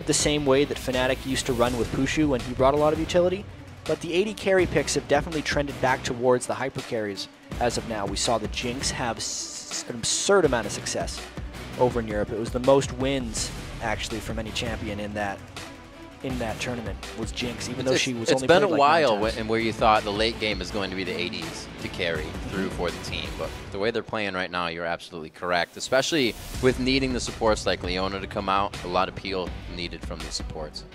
the same way that Fnatic used to run with Pushu when he brought a lot of utility, but the AD carry picks have definitely trended back towards the hyper carries as of now. We saw the Jinx have an absurd amount of success over in Europe. It was the most wins, actually, from any champion in that tournament was Jinx, even though she was only played like 9 times. It's been a while and where you thought the late game is going to be the ADs to carry through for the team, but the way they're playing right now, you're absolutely correct, especially with needing the supports like Leona to come out. A lot of peel needed from the supports.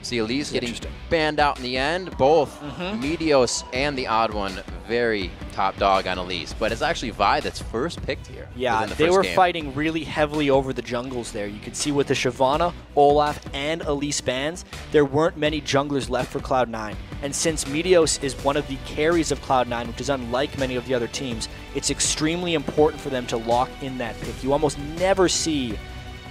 See Elise getting banned out in the end. Both Meteos and TheOddOne very top dog on Elise, but it's actually Vi that's first picked here. Yeah, they were fighting really heavily over the jungles there. You could see with the Shyvana, Olaf, and Elise bans, there weren't many junglers left for Cloud9. And since Meteos is one of the carries of Cloud9, which is unlike many of the other teams, it's extremely important for them to lock in that pick. You almost never see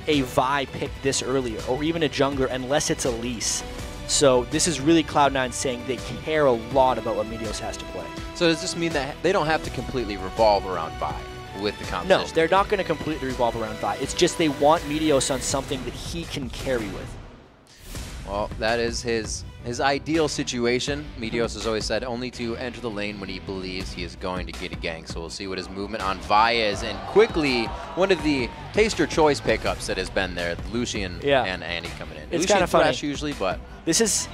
a Vi pick this early, or even a jungler, unless it's Elise. So this is really Cloud9 saying they care a lot about what Meteos has to play. So does this mean that they don't have to completely revolve around Vi with the competition? No, they're not going to completely revolve around Vi. It's just they want Meteos on something that he can carry with. Well, that is his ideal situation. Meteos has always said only to enter the lane when he believes he is going to get a gank. So we'll see what his movement on Vi is. And quickly, one of the taste your choice pickups that has been there, Lucian and Annie coming in. It's kind of funny usually, but this is,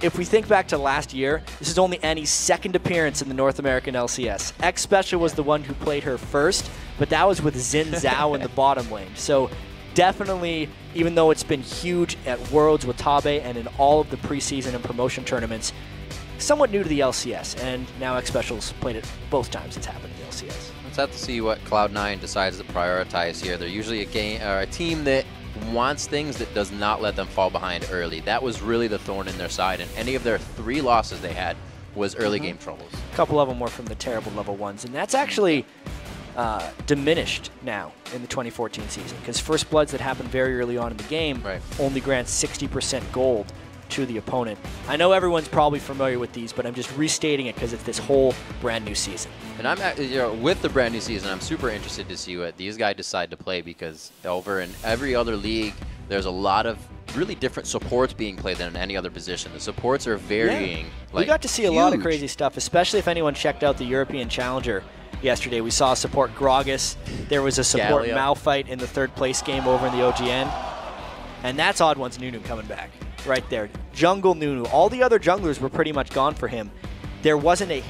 if we think back to last year, this is only Annie's second appearance in the North American LCS. Xpecial was the one who played her first, but that was with Xin Zhao in the bottom lane. So definitely, even though it's been huge at Worlds with Tabe and in all of the preseason and promotion tournaments, somewhat new to the LCS, and now Xpecial's played it both times it's happened in the LCS. Let's have to see what Cloud9 decides to prioritize here. They're usually a team that wants things that does not let them fall behind early. That was really the thorn in their side, and any of their 3 losses they had was early game troubles. A couple of them were from the terrible level 1s, and that's actually diminished now in the 2014 season, because First Bloods that happened very early on in the game only grant 60% gold to the opponent. I know everyone's probably familiar with these, but I'm just restating it because it's this whole brand new season. And I'm with the brand new season, I'm super interested to see what these guys decide to play, because over in every other league, there's a lot of really different supports being played than in any other position. The supports are varying. Yeah. We got to see a lot of crazy stuff, especially if anyone checked out the European Challenger yesterday. We saw support Gragas. There was a support Malphite in the 3rd place game over in the OGN. And that's TheOddOne's Nunu coming back right there. Jungle Nunu. All the other junglers were pretty much gone for him. There wasn't a...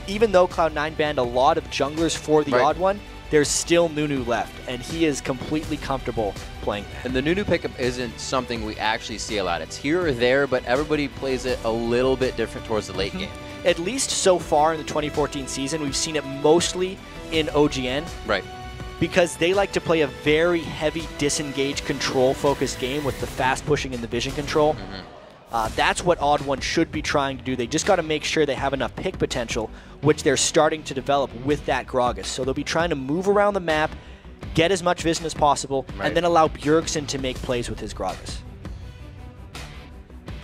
Even though Cloud9 banned a lot of junglers for the TheOddOne, there's still Nunu left, and he is completely comfortable playing that. And the Nunu pickup isn't something we actually see a lot. It's here or there, but everybody plays it a little bit different towards the late game. At least so far in the 2014 season, we've seen it mostly in OGN. Right. Because they like to play a very heavy disengage control-focused game with the fast pushing and the vision control. That's what TheOddOne should be trying to do. They just got to make sure they have enough pick potential, which they're starting to develop with that Gragas. So they'll be trying to move around the map, get as much vision as possible, and then allow Bjergsen to make plays with his Gragas.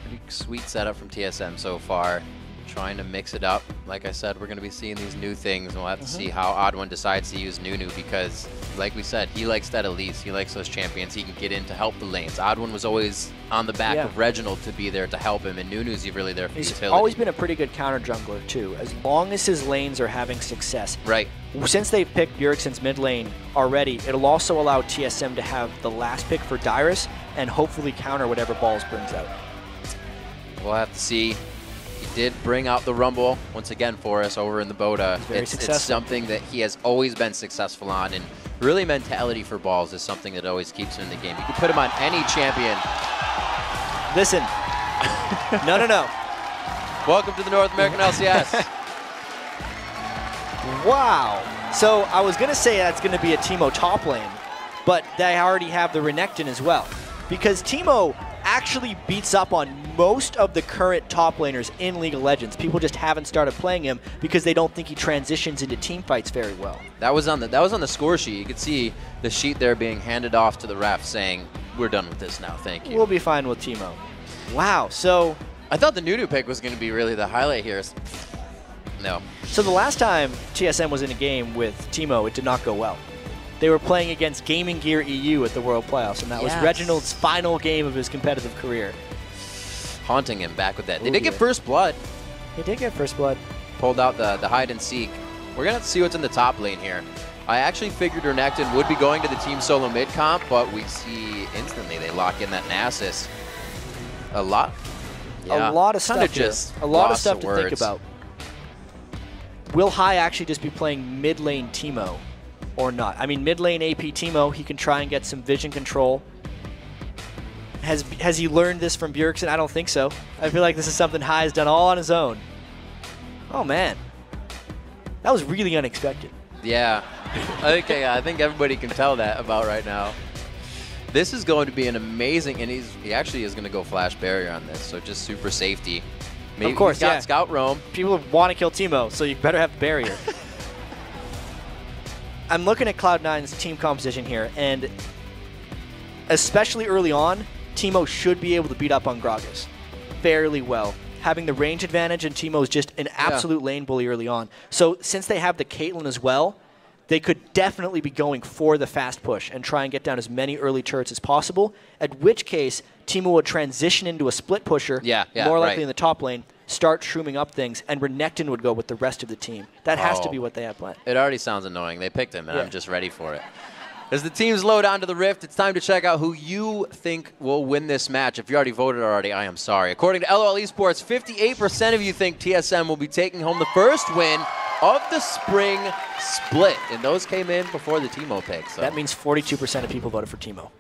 Pretty sweet setup from TSM so far. Trying to mix it up. Like I said, we're going to be seeing these new things, and we'll have to see how TheOddOne decides to use Nunu, because, like we said, he likes that Elise. He likes those champions he can get in to help the lanes. TheOddOne was always on the back of Reginald to be there to help him, and Nunu's really there for utility. He's always been a pretty good counter jungler, too, as long as his lanes are having success. Right. Since they've picked Bjergsen's mid lane already, it'll also allow TSM to have the last pick for Dyrus, and hopefully counter whatever balls brings out. We'll have to see. He did bring out the Rumble once again for us over in the Boda. It's something that he has always been successful on, and really mentality for balls is something that always keeps him in the game. You can put him on any champion. Listen. No. Welcome to the North American LCS. Wow. So I was going to say that's going to be a Teemo top lane, but they already have the Renekton as well. Because Teemo actually beats up on most of the current top laners in League of Legends. People just haven't started playing him because they don't think he transitions into team fights very well. That was on the score sheet. You could see the sheet there being handed off to the ref saying, "We're done with this now, thank you." We'll be fine with Teemo. Wow, so I thought the Nunu pick was going to be really the highlight here. No. So the last time TSM was in a game with Teemo, it did not go well. They were playing against Gaming Gear EU at the World Playoffs, and that was Reginald's final game of his competitive career. Haunting him back with that. They did get first blood. He did get first blood. Pulled out the hide and seek. We're going to see what's in the top lane here. I actually figured Renekton would be going to the Team Solomid comp, but we see instantly they lock in that Nasus. A lot of stuff here. A lot of stuff to think about. Will High actually just be playing mid lane Teemo or not? I mean, mid lane AP Teemo, he can try and get some vision control. Has he learned this from Bjergsen? I don't think so. I feel like this is something High has done all on his own. Oh, man. That was really unexpected. Yeah. Okay, I think everybody can tell that about right now. This is going to be an amazing, and he actually is going to go flash barrier on this, so just super safety. Maybe of course, he's got Scout Roam. People want to kill Teemo, so you better have barrier. I'm looking at Cloud9's team composition here, and especially early on, Teemo should be able to beat up on Gragas fairly well. Having the range advantage, and Teemo is just an absolute lane bully early on. So since they have the Caitlyn as well, they could definitely be going for the fast push and try and get down as many early turrets as possible, at which case Teemo would transition into a split pusher, more likely in the top lane, start shrooming up things, and Renekton would go with the rest of the team. That has to be what they have planned. It already sounds annoying. They picked him, and I'm just ready for it. As the teams load onto the Rift, it's time to check out who you think will win this match. If you already voted already, I am sorry. According to LOL Esports, 58% of you think TSM will be taking home the first win of the spring split. And those came in before the Teemo pick. So. That means 42% of people voted for Teemo.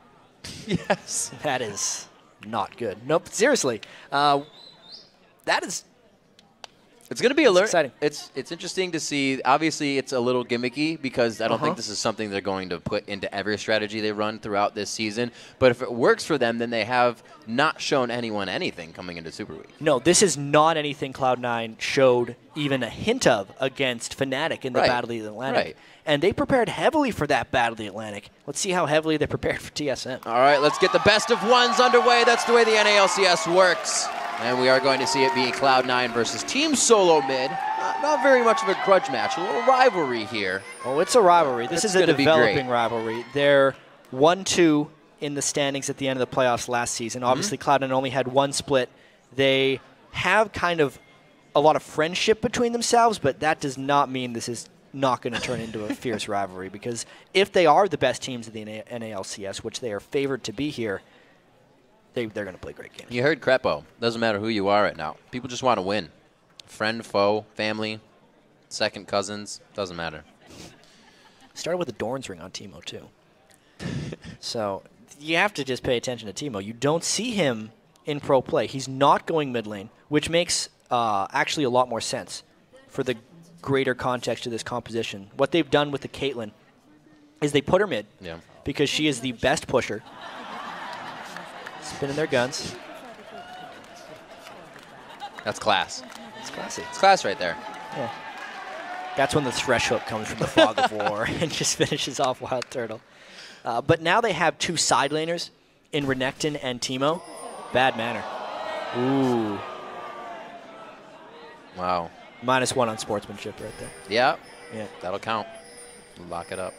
Yes. That is not good. Nope, seriously. That is... It's going to be exciting. It's interesting to see. Obviously, it's a little gimmicky because I don't think this is something they're going to put into every strategy they run throughout this season. But if it works for them, then they have not shown anyone anything coming into Super Week. No, this is not anything Cloud9 showed even a hint of against Fnatic in the Battle of the Atlantic. And they prepared heavily for that Battle of the Atlantic. Let's see how heavily they prepared for TSM. All right, let's get the best of ones underway. That's the way the NA LCS works. And we are going to see it be Cloud9 versus Team Solomid. Not very much of a grudge match, a little rivalry here. Oh, it's a rivalry. This is a developing rivalry. They're 1-2 in the standings at the end of the playoffs last season. Obviously, Cloud9 only had one split. They have kind of a lot of friendship between themselves, but that does not mean this is not going to turn into a fierce rivalry, because if they are the best teams of the NA LCS, which they are favored to be here, they're going to play great games. You heard Crepo. Doesn't matter who you are right now. People just want to win. Friend, foe, family, second cousins, doesn't matter. Started with a Dorn's ring on Teemo, too. So you have to just pay attention to Teemo. You don't see him in pro play. He's not going mid lane, which makes actually a lot more sense for the greater context of this composition. What they've done with the Caitlyn is they put her mid because she is the best pusher. Spinning their guns. That's class. It's classy. It's class right there. Yeah. That's when the Thresh Hook comes from the Fog of War and just finishes off WildTurtle. But now they have two side laners in Renekton and Teemo. Bad manner. Ooh. Wow. -1 on sportsmanship right there. Yeah. Yeah. That'll count. Lock it up.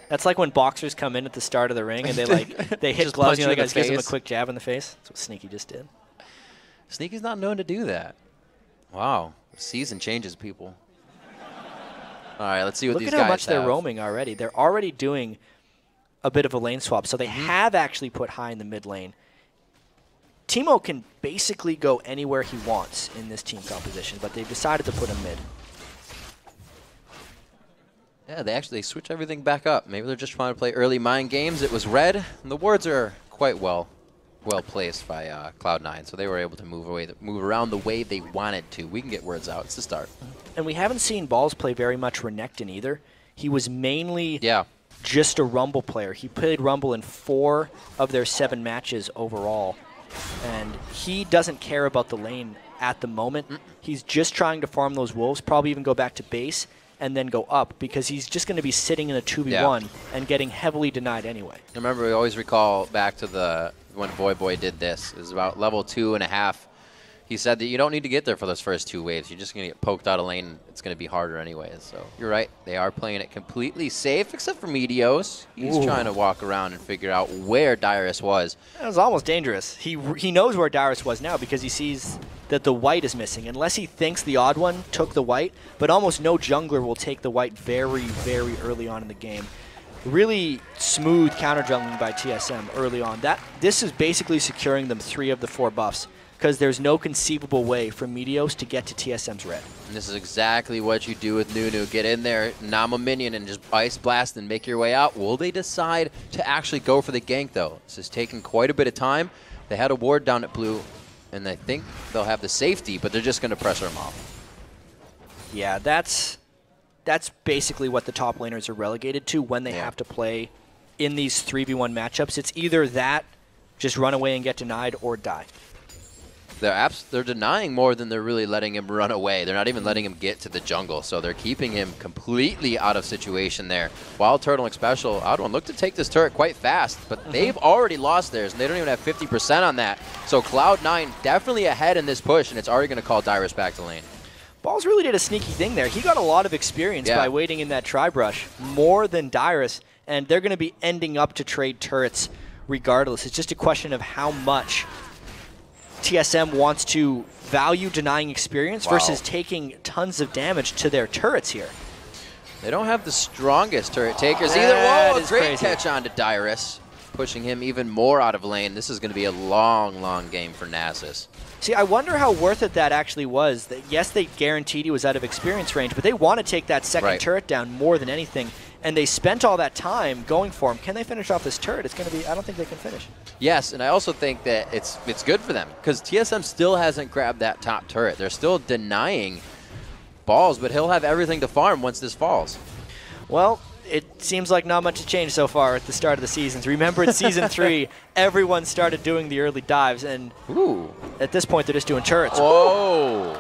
That's like when boxers come in at the start of the ring and they hit gloves, and the guy gives them a quick jab in the face. That's what Sneaky just did. Sneaky's not known to do that. Wow. The season changes people. All right, let's see what these guys have. Look at how much they're roaming already. They're already doing a bit of a lane swap. So they have actually put High in the mid lane. Teemo can basically go anywhere he wants in this team composition, but they've decided to put him mid. Yeah, they switch everything back up. Maybe they're just trying to play early mind games. It was red, and the wards are quite well placed by Cloud9, so they were able to move around the way they wanted to. We can get words out. It's the start. And we haven't seen Balls play very much Renekton either. He was mainly just a Rumble player. He played Rumble in 4 of their 7 matches overall, and he doesn't care about the lane at the moment. He's just trying to farm those wolves, probably even go back to base, and then go up, because he's just going to be sitting in a 2v1 and getting heavily denied anyway. I remember we always recall back to when Boy did this. It was about level 2.5. he said that you don't need to get there for those first 2 waves. You're just going to get poked out of lane. It's going to be harder anyways. So you're right. They are playing it completely safe, except for Meteos. He's trying to walk around and figure out where Dyrus was. That was almost dangerous. He knows where Dyrus was now because he sees that the white is missing. Unless he thinks TheOddOne took the white, but almost no jungler will take the white very, very early on in the game. Really smooth counter jungling by TSM early on. This is basically securing them 3 of the 4 buffs, because there's no conceivable way for Meteos to get to TSM's red. And this is exactly what you do with Nunu. Get in there, nom a minion, and just ice blast and make your way out. Will they decide to actually go for the gank, though? This is taking quite a bit of time. They had a ward down at blue, and I think they'll have the safety, but they're just going to pressure them off. Yeah, that's basically what the top laners are relegated to when they have to play in these 3v1 matchups. It's either that, just run away and get denied, or die. They're denying more than they're really letting him run away. They're not even letting him get to the jungle, so they're keeping him completely out of situation there. WildTurtle and Xpecial, TheOddOne look to take this turret quite fast, but they've already lost theirs, and they don't even have 50% on that. So Cloud9 definitely ahead in this push, and it's already going to call Dyrus back to lane. Balls really did a sneaky thing there. He got a lot of experience by waiting in that tri-brush, more than Dyrus, and they're going to be ending up to trade turrets regardless. It's just a question of how much TSM wants to value denying experience versus taking tons of damage to their turrets here. They don't have the strongest turret takers either. Whoa, great catch on to Dyrus, pushing him even more out of lane. This is going to be a long, long game for Nasus. See, I wonder how worth it that actually was. That yes, they guaranteed he was out of experience range, but they want to take that second turret down more than anything. And they spent all that time going for him. Can they finish off this turret? It's going to be, I don't think they can finish. Yes, and I also think that it's good for them because TSM still hasn't grabbed that top turret. They're still denying balls, but he'll have everything to farm once this falls. Well, it seems like not much has changed so far at the start of the seasons. Remember in Season 3, everyone started doing the early dives, and at this point they're just doing turrets. Whoa!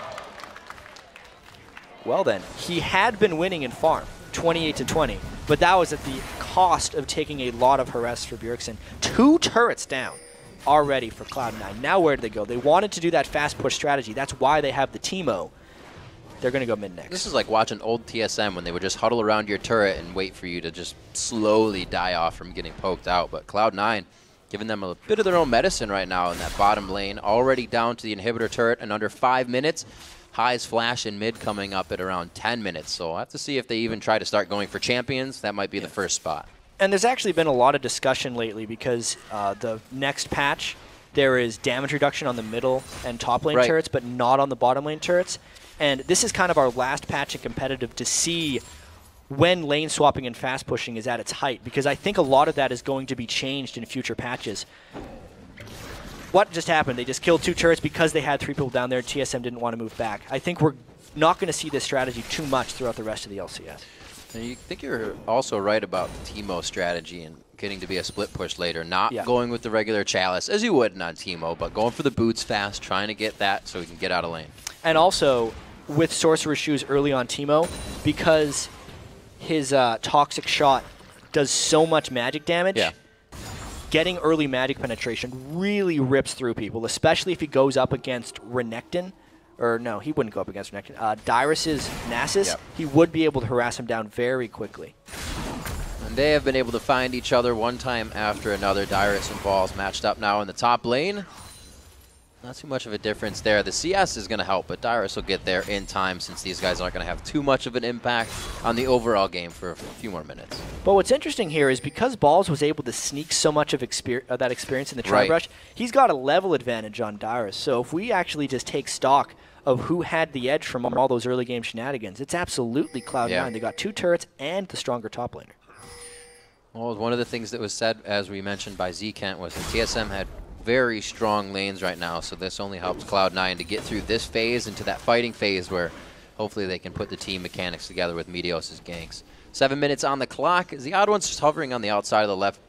Well then, he had been winning in farm. 28-20, but that was at the cost of taking a lot of harass for Bjergsen. 2 turrets down already for Cloud9. Now where do they go? They wanted to do that fast push strategy. That's why they have the Teemo. They're going to go mid next. This is like watching old TSM when they would just huddle around your turret and wait for you to just slowly die off from getting poked out. But Cloud9 giving them a bit of their own medicine right now in that bottom lane. Already down to the inhibitor turret in under 5 minutes. Highs flash in mid coming up at around 10 minutes. So I'll have to see if they even try to start going for champions. That might be the first spot. And there's actually been a lot of discussion lately because the next patch, there is damage reduction on the middle and top lane turrets, but not on the bottom lane turrets. And this is kind of our last patch in competitive to see when lane swapping and fast pushing is at its height, because I think a lot of that is going to be changed in future patches. What just happened? They just killed 2 turrets because they had 3 people down there. TSM didn't want to move back. I think we're not going to see this strategy too much throughout the rest of the LCS. And you think you're also right about the Teemo strategy and getting to be a split push later, not going with the regular chalice, as you would on Teemo, but going for the boots fast, trying to get that so we can get out of lane. And also, with Sorcerer's Shoes early on Teemo, because his toxic shot does so much magic damage, getting early magic penetration really rips through people, especially if he goes up against Renekton. Or no, he wouldn't go up against Renekton. Dyrus's Nasus, he would be able to harass him down very quickly. And they have been able to find each other one time after another. Dyrus and Balls matched up now in the top lane. Not too much of a difference there. The CS is going to help, but Dyrus will get there in time since these guys aren't going to have too much of an impact on the overall game for a few more minutes. But what's interesting here is because Balls was able to sneak so much of that experience in the tri-brush, he's got a level advantage on Dyrus. So if we actually just take stock of who had the edge from all those early game shenanigans, it's absolutely Cloud9. They got 2 turrets and the stronger top laner. Well, one of the things that was said, as we mentioned by Z-Kent, was that TSM had very strong lanes right now, so this only helps Cloud9 to get through this phase into that fighting phase where hopefully they can put the team mechanics together with Meteos' ganks. 7 minutes on the clock. TheOddOne's just hovering on the outside of the left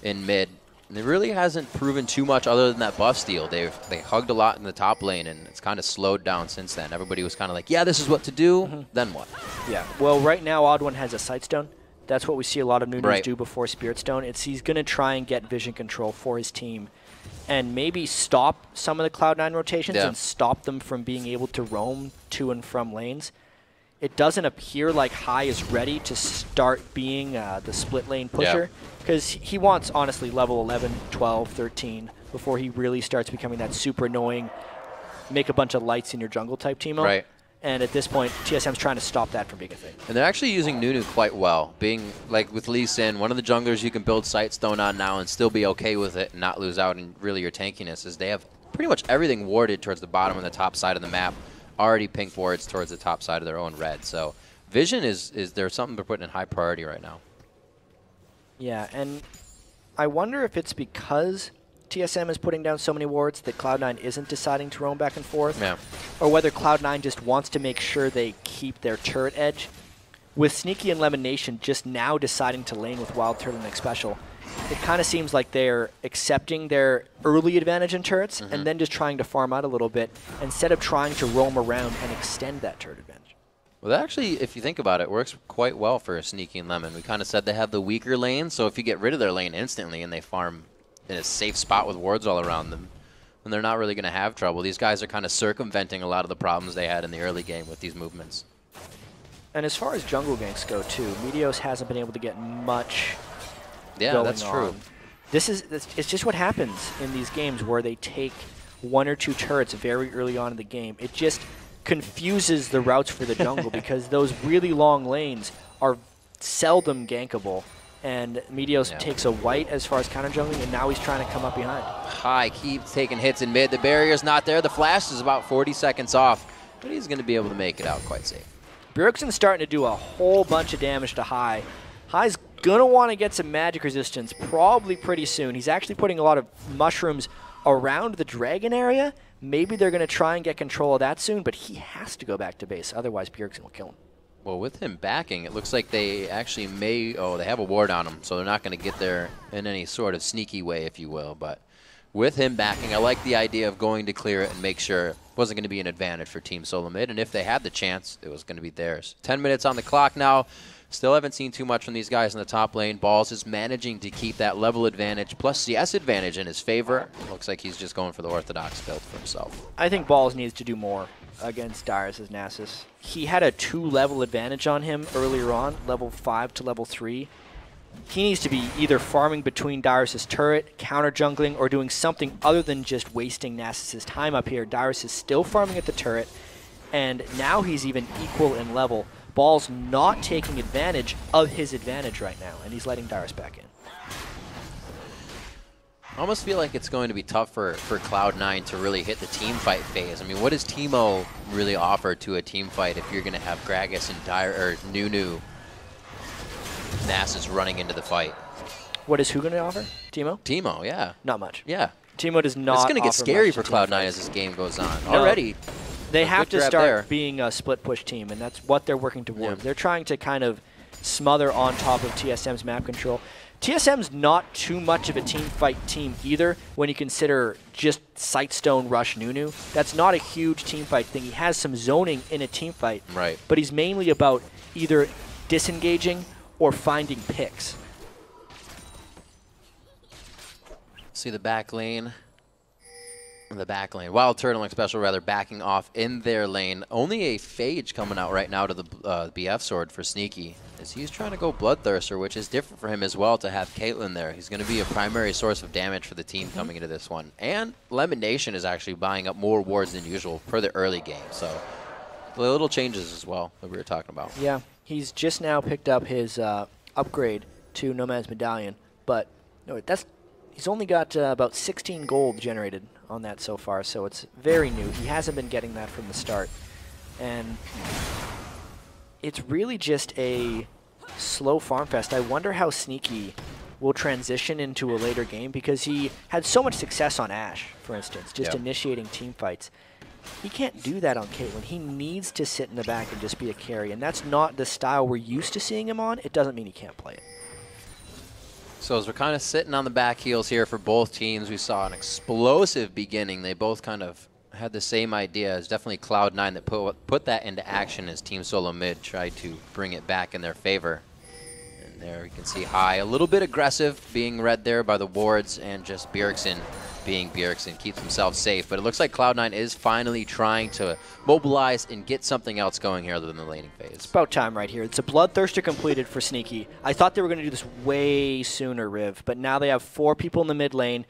in mid. And it really hasn't proven too much other than that buff steal. They hugged a lot in the top lane, and it's kind of slowed down since then. Everybody was kind of like, yeah, this is what to do. Then what? Yeah. Well, right now, TheOddOne has a Sightstone. That's what we see a lot of Nunos do before Spirit Stone. He's going to try and get vision control for his team and maybe stop some of the Cloud9 rotations Yeah. and stop them from being able to roam to and from lanes. It doesn't appear like High is ready to start being the split lane pusher, because he wants, honestly, level 11, 12, 13 before he really starts becoming that super annoying, make a bunch of lights in your jungle type Teemo. Right. And at this point, TSM's trying to stop that from being a thing. And they're actually using Nunu quite well. Being, like with Lee Sin, one of the junglers you can build Sightstone on now and still be okay with it and not lose out in really your tankiness, is they have pretty much everything warded towards the bottom and the top side of the map. Already pink wards towards the top side of their own red. So vision is there's something they're putting in high priority right now. Yeah, and I wonder if it's because TSM is putting down so many wards that Cloud9 isn't deciding to roam back and forth, or whether Cloud9 just wants to make sure they keep their turret edge. With Sneaky and LemonNation just now deciding to lane with WildTurtle and Xpecial, it kind of seems like they're accepting their early advantage in turrets and then just trying to farm out a little bit instead of trying to roam around and extend that turret advantage. Well, that actually, if you think about it, works quite well for Sneaky and Lemon. We kind of said they have the weaker lane, so if you get rid of their lane instantly and they farm in a safe spot with wards all around them, then they're not really going to have trouble. These guys are kind of circumventing a lot of the problems they had in the early game with these movements. And as far as jungle ganks go, too, Meteos hasn't been able to get much going that's true. on. It's just what happens in these games where they take one or two turrets very early on in the game. It just confuses the routes for the jungle because those really long lanes are seldom gankable. And Meteos takes a white as far as counter jungling, and now he's trying to come up behind. High keeps taking hits in mid. The barrier's not there. The flash is about 40 seconds off, but he's going to be able to make it out quite safe. Bjergsen's starting to do a whole bunch of damage to High. High's going to want to get some magic resistance probably pretty soon. He's actually putting a lot of mushrooms around the dragon area. Maybe they're going to try and get control of that soon, but he has to go back to base. Otherwise, Bjergsen will kill him. Well, with him backing, it looks like they actually may... Oh, they have a ward on him, so they're not going to get there in any sort of sneaky way, if you will. But with him backing, I like the idea of going to clear it and make sure it wasn't going to be an advantage for Team Solomid. And if they had the chance, it was going to be theirs. 10 minutes on the clock now. Still haven't seen too much from these guys in the top lane. Balls is managing to keep that level advantage plus CS advantage in his favor. Looks like he's just going for the orthodox build for himself. I think Balls needs to do more against Dyrus' Nasus. He had a 2-level advantage on him earlier on, level 5 to level 3. He needs to be either farming between Dyrus' turret, counter jungling, or doing something other than just wasting Nasus' time up here. Dyrus is still farming at the turret, and now he's even equal in level. Ball's not taking advantage of his advantage right now, and he's letting Dyrus back in. I almost feel like it's going to be tough for Cloud9 to really hit the team fight phase. I mean, what does Teemo really offer to a team fight if you're going to have Gragas and Nunu Nasus running into the fight? What is who going to offer? Teemo? Teemo, yeah. Not much. Yeah. Teemo does not. It's going to get scary for for Cloud9 as this game goes on. No. Already. They have to start being a split push team, and that's what they're working towards. Yeah. They're trying to kind of smother on top of TSM's map control. TSM's not too much of a team fight team either when you consider just Sightstone rush Nunu. That's not a huge team fight thing. He has some zoning in a team fight, right? But he's mainly about either disengaging or finding picks. See the back lane. WildTurtle and Xpecial rather backing off in their lane. Only a Phage coming out right now to the BF sword for Sneaky, as he's trying to go Bloodthirster, which is different for him as well to have Caitlyn there. He's going to be a primary source of damage for the team coming into this one. And LemonNation is actually buying up more wards than usual for the early game. So the little changes as well that we were talking about. Yeah, he's just now picked up his upgrade to Nomad's Medallion, but no, he's only got about 16 gold generated on that so far, so it's very new. He hasn't been getting that from the start. And it's really just a slow farm fest. I wonder how Sneaky will transition into a later game, because he had so much success on Ashe, for instance, just initiating team fights. He can't do that on Caitlyn. He needs to sit in the back and just be a carry, and that's not the style we're used to seeing him on. It doesn't mean he can't play it. So as we're kind of sitting on the back heels here for both teams, we saw an explosive beginning. They both kind of had the same idea. It's definitely Cloud9 that put that into action as Team Solomid tried to bring it back in their favor. And there you can see High, a little bit aggressive, being read there by the wards, and just Bjergsen being Bjergsen, keeps himself safe. But it looks like Cloud9 is finally trying to mobilize and get something else going here other than the laning phase. It's about time right here. It's a Bloodthirster completed for Sneaky. I thought they were going to do this way sooner, Riv, but now they have 4 people in the mid lane.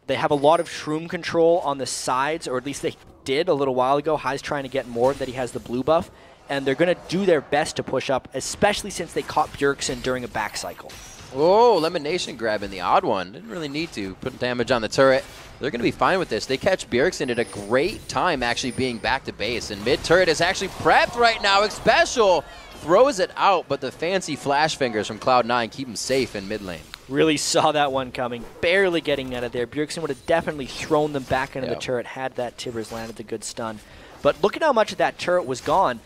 They have a lot of shroom control on the sides, or at least they did a little while ago. Hai's trying to get more that he has the blue buff, and they're going to do their best to push up, especially since they caught Bjergsen during a back cycle. Whoa, LemonNation grabbing TheOddOne. Didn't really need to put damage on the turret. They're going to be fine with this. They catch Bjergsen at a great time actually being back to base, and mid turret is actually prepped right now. Xpecial throws it out, but the fancy flash fingers from Cloud9 keep him safe in mid lane. Really saw that one coming, barely getting out of there. Bjergsen would have definitely thrown them back into the turret had that Tibbers landed the good stun. But look at how much of that turret was gone.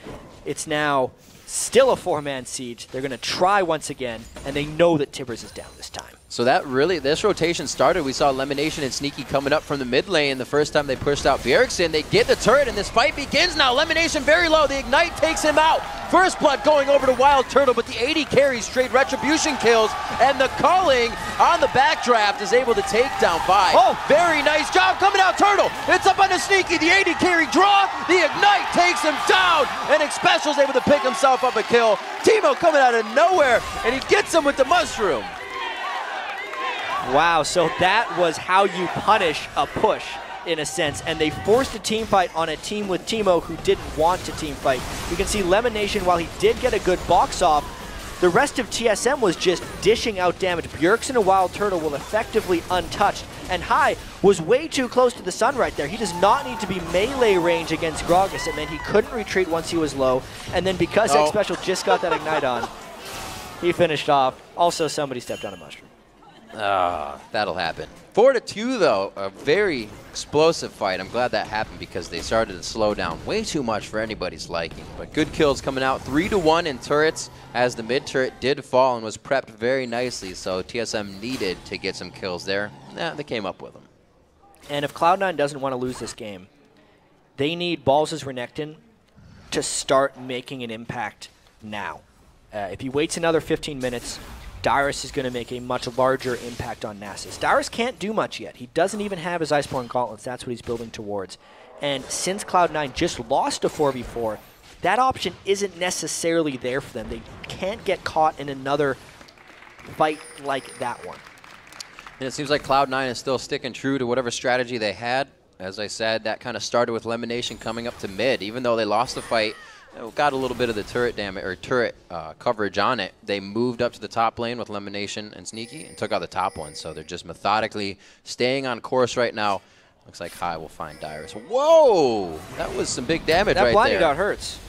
It's now still a 4-man siege. They're going to try once again, and they know that Tibbers is down this time. So that really, this rotation started. We saw LemonNation and Sneaky coming up from the mid lane the first time they pushed out Bjergsen. They get the turret, and this fight begins now. LemonNation very low. The Ignite takes him out. First blood going over to WildTurtle, but the 80 carries straight retribution kills, and the Culling on the backdraft is able to take down 5. Oh, very nice job coming out, Turtle. It's up on the Sneaky. The 80 carry draw. The Ignite takes him down, and Xpecial's able to pick himself up a kill. Teemo coming out of nowhere, and he gets him with the mushroom. Wow, so that was how you punish a push, in a sense, and they forced a team fight on a team with Teemo who didn't want to team fight. You can see LemonNation, while he did get a good box off, the rest of TSM was just dishing out damage. Bjergsen and WildTurtle were effectively untouched, and Hai was way too close to the sun right there. He does not need to be melee range against Gragas. It meant he couldn't retreat once he was low, and then because Xpecial just got that Ignite on, he finished off. Also, somebody stepped on a mushroom. That'll happen. 4-2 though, a very explosive fight. I'm glad that happened because they started to slow down way too much for anybody's liking. But good kills coming out. 3-1 in turrets as the mid turret did fall and was prepped very nicely. So TSM needed to get some kills there. They came up with them. And if Cloud9 doesn't want to lose this game, they need Balls' Renekton to start making an impact now. If he waits another 15 minutes, Dyrus is going to make a much larger impact on Nasus. Dyrus can't do much yet. He doesn't even have his Iceborne Gauntlets. That's what he's building towards. And since Cloud9 just lost a 4v4, that option isn't necessarily there for them. They can't get caught in another fight like that one. And it seems like Cloud9 is still sticking true to whatever strategy they had. As I said, that kind of started with LemonNation coming up to mid. Even though they lost the fight, got a little bit of the turret damage or turret coverage on it. They moved up to the top lane with LemonNation and Sneaky and took out the top one. So they're just methodically staying on course right now. Looks like Hai will find Dyrus. Whoa! That was some big damage right there. That blinding dot hurts.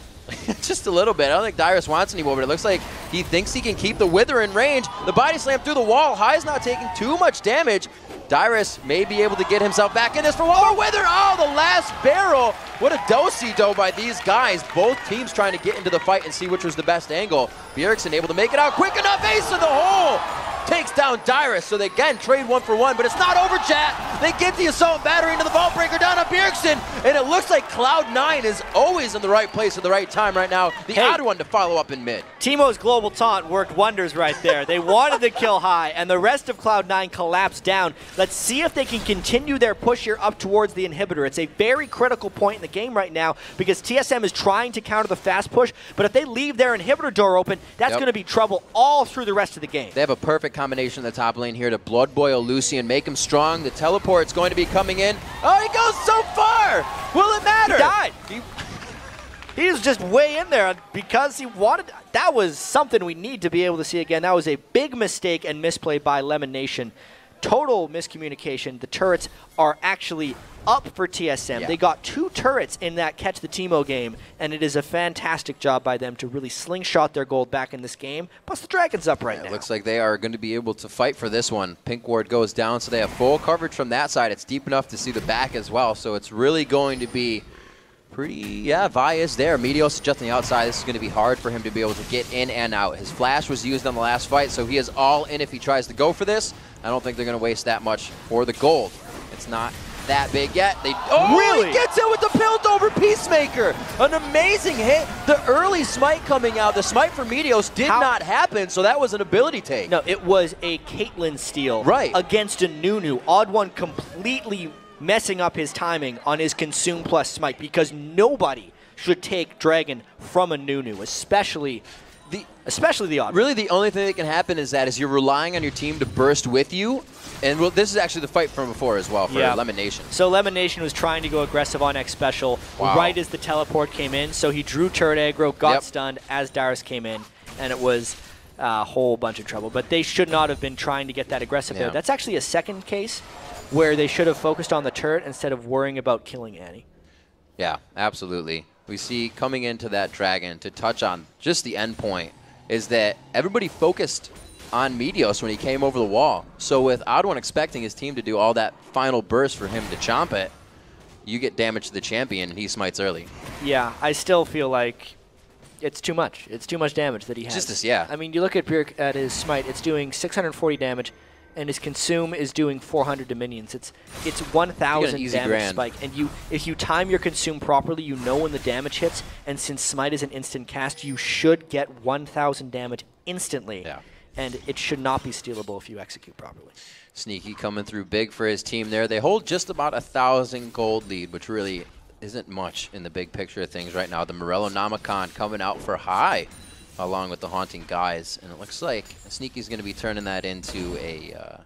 Just a little bit. I don't think Dyrus wants anymore, but it looks like he thinks he can keep the Wither in range. The body slam through the wall. Hai's not taking too much damage. Dyrus may be able to get himself back in this for one more Wither. Oh, the last barrel. What a do-si-do by these guys. Both teams trying to get into the fight and see which was the best angle. Bjergsen able to make it out quick enough. Ace in the hole. Takes down Dyrus, so they again trade 1 for 1, but it's not over, chat. They get the assault battery into the vault breaker down on Bjergsen, and it looks like Cloud9 is always in the right place at the right time right now. The odd one to follow up in mid. Teemo's global taunt worked wonders right there. They wanted to kill Hai, and the rest of Cloud9 collapsed down. Let's see if they can continue their push here up towards the inhibitor. It's a very critical point in the game right now because TSM is trying to counter the fast push, but if they leave their inhibitor door open, that's going to be trouble all through the rest of the game. They have a perfect combination in the top lane here to blood boil Lucian, make him strong. The teleport's going to be coming in. Oh, he goes so far! Will it matter? He died. He was just way in there because he wanted. That was something we need to be able to see again. That was a big mistake and misplay by LemonNation. Total miscommunication. The turrets are actually up for TSM. Yeah. They got 2 turrets in that Catch the Teemo game, and it is a fantastic job by them to really slingshot their gold back in this game. Plus, the Dragon's up right now. It looks like they are going to be able to fight for this one. Pink ward goes down, so they have full coverage from that side. It's deep enough to see the back as well, so it's really going to be pretty, Vias there. Meteos just on the outside. This is going to be hard for him to be able to get in and out. His flash was used on the last fight, so he is all in if he tries to go for this. I don't think they're going to waste that much for the gold. It's not that big yet. Really? He gets it with the Piltover Peacemaker. An amazing hit. The early smite coming out, the smite for Meteos did not happen, so that was an ability take. No, it was a Caitlyn steal against a Nunu. OddOne completely messing up his timing on his Consume plus smite because nobody should take Dragon from a Nunu, especially the OddOne. Really, the only thing that can happen is you're relying on your team to burst with you. And this is actually the fight from before as well for LemonNation. So LemonNation was trying to go aggressive on Xpecial right as the teleport came in. So he drew turret aggro, got stunned as Dyrus came in, and it was a whole bunch of trouble. But they should not have been trying to get that aggressive there. That's actually a second case where they should have focused on the turret instead of worrying about killing Annie. Yeah, absolutely. We see coming into that Dragon, to touch on just the end point, is that everybody focused on Meteos when he came over the wall. So with OddOne expecting his team to do all that final burst for him to chomp it, you get damage to the champion and he smites early. Yeah, I still feel like it's too much. It's too much damage that he has. Just this, yeah. I mean, you look at his smite, it's doing 640 damage, and his Consume is doing 400 to minions. It's 1,000 damage spike. And if you time your Consume properly, you know when the damage hits, and since smite is an instant cast, you should get 1,000 damage instantly. Yeah. And it should not be stealable if you execute properly. Sneaky coming through big for his team there. They hold just about 1,000 gold lead, which really isn't much in the big picture of things right now. The Morellonomicon coming out for high, along with the Haunting Guys. And it looks like Sneaky's going to be turning that into a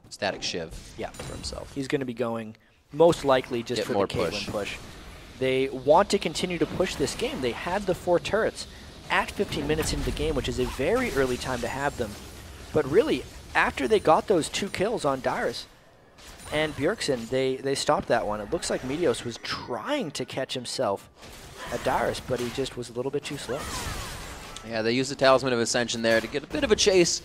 static shiv for himself. He's going to be going most likely just for the Caitlyn push. They want to continue to push this game. They had the 4 turrets at 15 minutes into the game, which is a very early time to have them. But really, after they got those 2 kills on Dyrus and Bjergsen, they stopped that one. It looks like Meteos was trying to catch himself at Dyrus, but he just was a little bit too slow. Yeah, they used the Talisman of Ascension there to get a bit of a chase.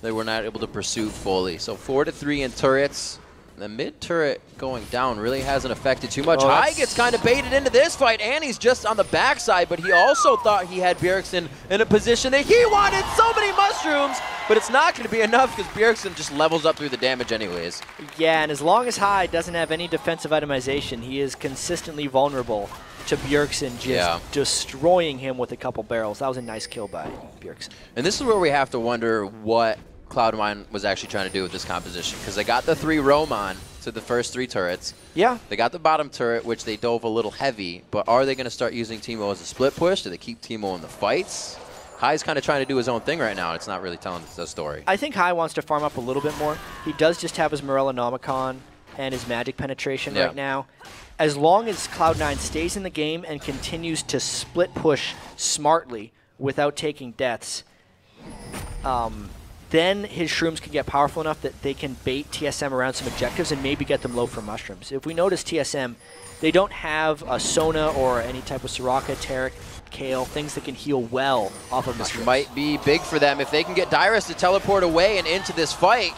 They were not able to pursue fully. So 4-3 in turrets. The mid turret going down really hasn't affected too much. High gets kind of baited into this fight. Annie's just on the backside, but he also thought he had Bjergsen in a position that he wanted so many mushrooms, but it's not going to be enough because Bjergsen just levels up through the damage anyways. Yeah, and as long as High doesn't have any defensive itemization, he is consistently vulnerable to Bjergsen just destroying him with a couple barrels. That was a nice kill by Bjergsen. And this is where we have to wonder what Cloud9 was actually trying to do with this composition, because they got the 3 roam on to the first 3 turrets. Yeah. They got the bottom turret, which they dove a little heavy, but are they going to start using Teemo as a split push? Do they keep Teemo in the fights? High's kind of trying to do his own thing right now, and it's not really telling the story. I think High wants to farm up a little bit more. He does just have his Morellonomicon and his magic penetration right now. As long as Cloud9 stays in the game and continues to split push smartly without taking deaths, then his shrooms can get powerful enough that they can bait TSM around some objectives and maybe get them low for mushrooms. If we notice TSM, they don't have a Sona or any type of Soraka, Taric, Kale, things that can heal well off of mushrooms. This might be big for them if they can get Dyrus to teleport away and into this fight.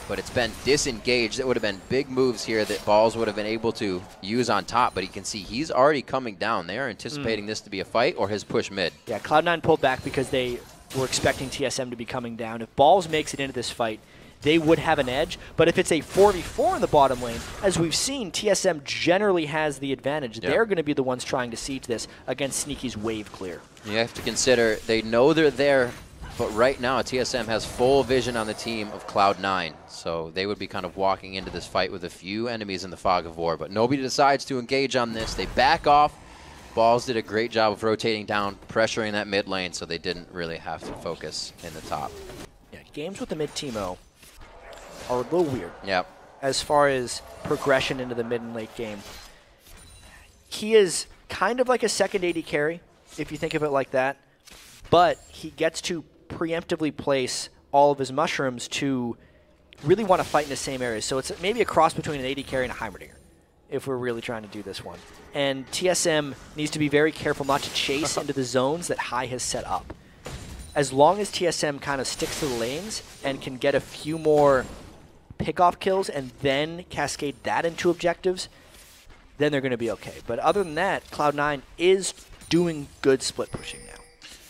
But it's been disengaged. It would have been big moves here that Balls would have been able to use on top, but you can see he's already coming down. They are anticipating this to be a fight or his push mid. Yeah, Cloud9 pulled back because they were expecting TSM to be coming down. If Balls makes it into this fight, they would have an edge. But if it's a 4v4 in the bottom lane, as we've seen, TSM generally has the advantage. They're going to be the ones trying to siege this against Sneaky's wave clear. You have to consider they know they're there, but right now TSM has full vision on the team of Cloud9. So they would be kind of walking into this fight with a few enemies in the fog of war. But nobody decides to engage on this. They back off. Balls did a great job of rotating down, pressuring that mid lane, so they didn't really have to focus in the top. Yeah, games with the mid Teemo are a little weird. Yep. As far as progression into the mid and late game. He is kind of like a second AD carry, if you think of it like that, but he gets to preemptively place all of his mushrooms to really want to fight in the same areas. So it's maybe a cross between an AD carry and a Heimerdinger, if we're really trying to do this one. And TSM needs to be very careful not to chase into the zones that High has set up. As long as TSM kind of sticks to the lanes and can get a few more pick-off kills and then cascade that into objectives, then they're going to be okay. But other than that, Cloud9 is doing good split pushing now.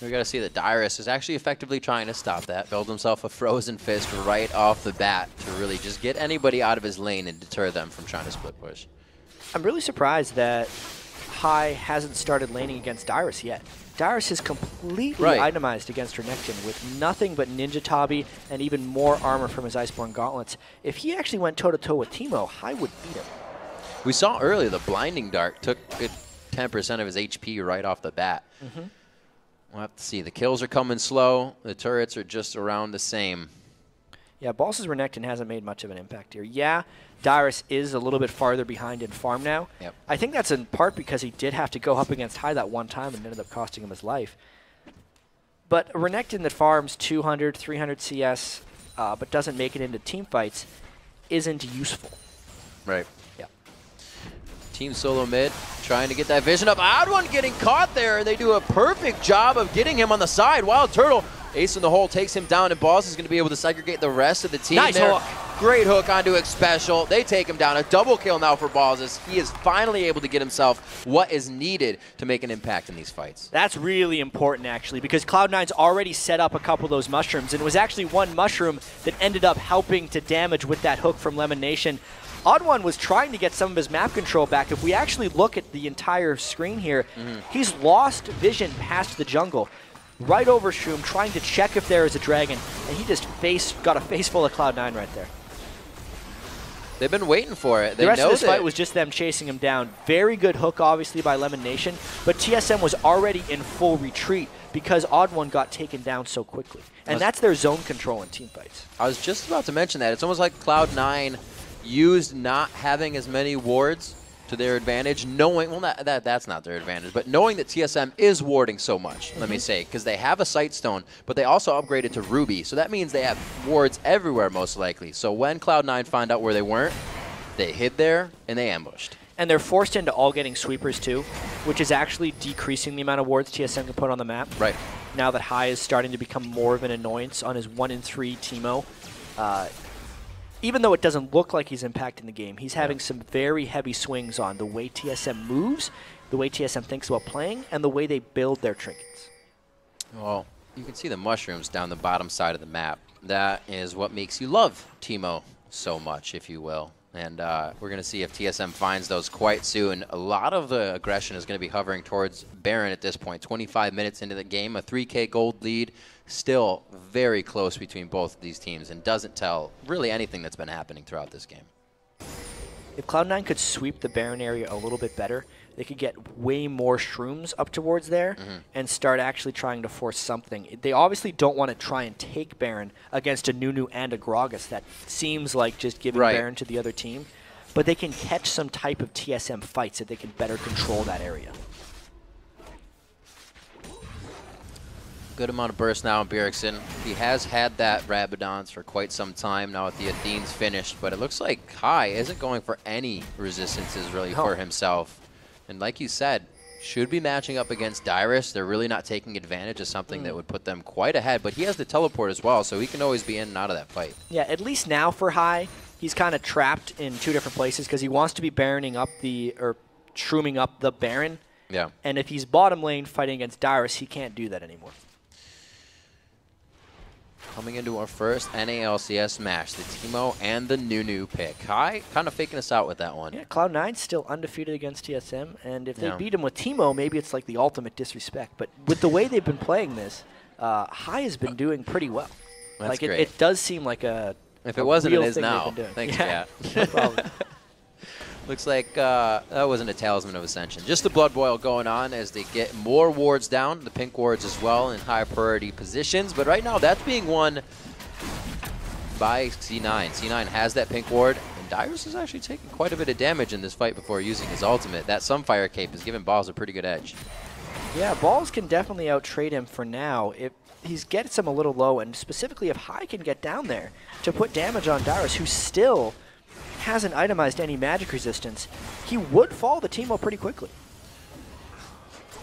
We got to see that Dyrus is actually effectively trying to stop that, build himself a frozen fist right off the bat to really just get anybody out of his lane and deter them from trying to split push. I'm really surprised that High hasn't started laning against Dyrus yet. Dyrus is completely itemized against Renekton with nothing but Ninja Tabi and even more armor from his Iceborne Gauntlets. If he actually went toe-to-toe with Teemo, High would beat him. We saw earlier the Blinding Dart took 10% of his HP right off the bat. We'll have to see. The kills are coming slow. The turrets are just around the same. Yeah, Balls' Renekton hasn't made much of an impact here. Yeah, Dyrus is a little bit farther behind in farm now. Yep. I think that's in part because he did have to go up against High that one time and ended up costing him his life. But a Renekton that farms 200, 300 CS but doesn't make it into team fights isn't useful. Right. Yeah. Team Solomid trying to get that vision up. TheOddOne getting caught there. They do a perfect job of getting him on the side. WildTurtle, ace in the hole, takes him down, and Boss is going to be able to segregate the rest of the team. Nice there. hook. Great hook onto Xpecial. They take him down. A double kill now for Balls. He is finally able to get himself what is needed to make an impact in these fights. That's really important, actually, because Cloud9's already set up a couple of those mushrooms, and it was actually one mushroom that ended up helping to damage with that hook from LemonNation. TheOddOne was trying to get some of his map control back. If we actually look at the entire screen here, he's lost vision past the jungle. Right over Shroom, trying to check if there is a dragon, and he just got a face full of Cloud9 right there. They've been waiting for it. The rest of this fight was just them chasing him down. Very good hook, obviously, by LemonNation, but TSM was already in full retreat because TheOddOne got taken down so quickly. And that's their zone control in teamfights. I was just about to mention that. It's almost like Cloud9 used not having as many wards to their advantage, knowing, well, that's not their advantage, but knowing that TSM is warding so much, let me say, because they have a Sightstone, but they also upgraded to Ruby, so that means they have wards everywhere, most likely. So when Cloud9 find out where they weren't, they hid there, and they ambushed. And they're forced into all getting sweepers, too, which is actually decreasing the amount of wards TSM can put on the map. Right. Now that High is starting to become more of an annoyance on his 1-in-3 Teemo. Even though it doesn't look like he's impacting the game, he's having some very heavy swings on the way TSM moves, the way TSM thinks about playing, and the way they build their trinkets. Well, you can see the mushrooms down the bottom side of the map. That is what makes you love Teemo so much, if you will. And we're going to see if TSM finds those quite soon. A lot of the aggression is going to be hovering towards Baron at this point. 25 minutes into the game, a 3K gold lead. Still very close between both of these teams and doesn't tell really anything that's been happening throughout this game. If Cloud9 could sweep the Baron area a little bit better, they could get way more shrooms up towards there and start actually trying to force something. They obviously don't want to try and take Baron against a Nunu and a Gragas. That seems like just giving Baron to the other team. But they can catch some type of TSM fight so they can better control that area. Good amount of burst now on Bjergsen. He has had that Rabadons for quite some time now that the Athene's finished, but it looks like High isn't going for any resistances really for himself. And like you said, should be matching up against Dyrus. They're really not taking advantage of something that would put them quite ahead, but he has the teleport as well, so he can always be in and out of that fight. Yeah, at least now for High, he's kind of trapped in two different places because he wants to be Baroning up or shrooming up the Baron. Yeah. And if he's bottom lane fighting against Dyrus, he can't do that anymore. Coming into our first NA LCS match, the Teemo and the Nunu pick. High kind of faking us out with that one. Yeah, Cloud9's still undefeated against TSM, and if they beat him with Teemo, maybe it's like the ultimate disrespect. But with the way they've been playing this, High has been doing pretty well. That's like great. It does seem like a If it wasn't, it is thing now. they've been doing. Thanks, yeah, Kat. no problem. Looks like that wasn't a Talisman of Ascension. Just the Blood Boil going on as they get more wards down, the pink wards as well, in high priority positions. But right now, that's being won by C9. C9 has that pink ward, and Dyrus is actually taking quite a bit of damage in this fight before using his ultimate. That Sunfire Cape is giving Balls a pretty good edge. Yeah, Balls can definitely out-trade him for now. If he gets him a little low, and specifically if High can get down there to put damage on Dyrus, who still hasn't itemized any magic resistance, he would fall the Teemo pretty quickly.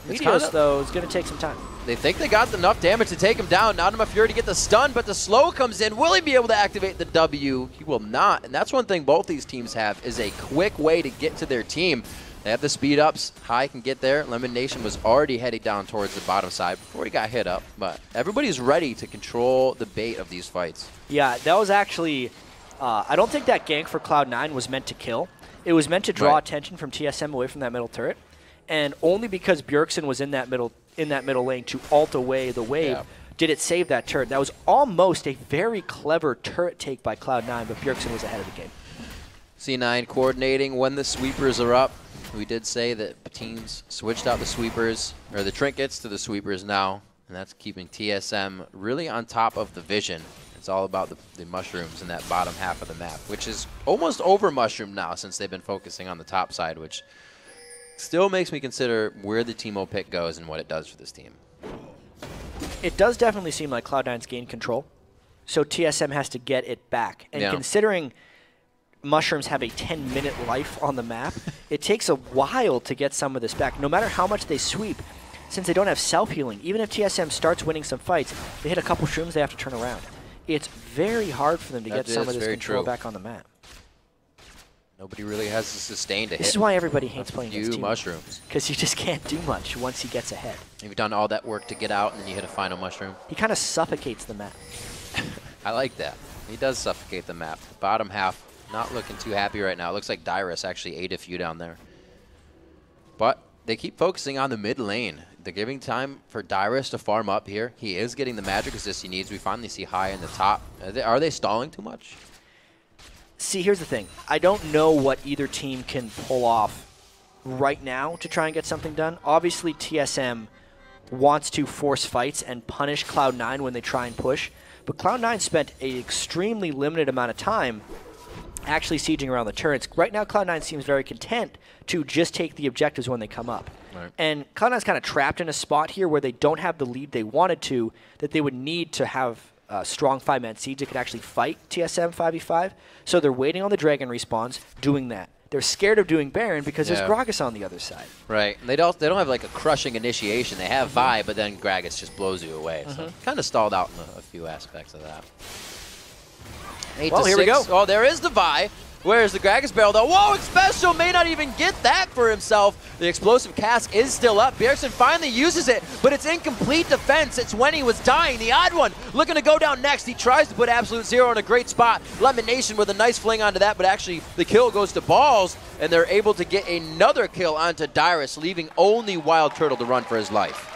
Meteos, though, is going to take some time. They think they got enough damage to take him down. Not enough Fury to get the stun, but the slow comes in. Will he be able to activate the W? He will not, and that's one thing both these teams have, is a quick way to get to their team. They have the speed ups. High can get there. LemonNation was already heading down towards the bottom side before he got hit up. But everybody's ready to control the bait of these fights. Yeah, that was actually... I don't think that gank for Cloud9 was meant to kill. It was meant to draw attention from TSM away from that middle turret. And only because Bjergsen was in that middle lane to ult away the wave did it save that turret. That was almost a very clever turret take by Cloud9, but Bjergsen was ahead of the game. C9 coordinating when the sweepers are up. We did say that teams switched out the sweepers, or the trinkets to the sweepers now, and that's keeping TSM really on top of the vision. It's all about the mushrooms in that bottom half of the map, which is almost over mushroom now since they've been focusing on the top side, which still makes me consider where the Teemo pick goes and what it does for this team. It does definitely seem like Cloud9's gained control, so TSM has to get it back. And considering mushrooms have a 10-minute life on the map, it takes a while to get some of this back. No matter how much they sweep, since they don't have self-healing, even if TSM starts winning some fights, they hit a couple shrooms, they have to turn around. It's very hard for them to get some of this control back on the map. Nobody really has the sustain to hit. This is why everybody hates playing against Teemo. Mushrooms. Because you just can't do much once he gets ahead. You've done all that work to get out, and then you hit a final mushroom. He kind of suffocates the map. I like that. He does suffocate the map. The bottom half, not looking too happy right now. It looks like Dyrus actually ate a few down there. But they keep focusing on the mid lane. They're giving time for Dyrus to farm up here. He is getting the magic assist he needs. We finally see High in the top. Are they stalling too much? See, here's the thing. I don't know what either team can pull off right now to try and get something done. Obviously, TSM wants to force fights and punish Cloud9 when they try and push. But Cloud9 spent an extremely limited amount of time actually sieging around the turrets. Right now, Cloud9 seems very content to just take the objectives when they come up. Right. And Cloud9's kind of trapped in a spot here where they don't have the lead they wanted to, that they would need to have a strong 5-man siege that could actually fight TSM 5v5. So they're waiting on the Dragon respawns, doing that. They're scared of doing Baron because there's Gragas on the other side. Right. They don't have like a crushing initiation. They have Vi, but then Gragas just blows you away. So kind of stalled out in a few aspects of that. 8-6. Here we go. Oh, there is the Vi. Where's the Gragas barrel, though? Whoa, Xpecial may not even get that for himself. The explosive cask is still up. Bjergsen finally uses it, but it's incomplete defense. It's when he was dying. TheOddOne looking to go down next. He tries to put Absolute Zero in a great spot. LemonNation with a nice fling onto that, but actually the kill goes to Balls, and they're able to get another kill onto Dyrus, leaving only WildTurtle to run for his life.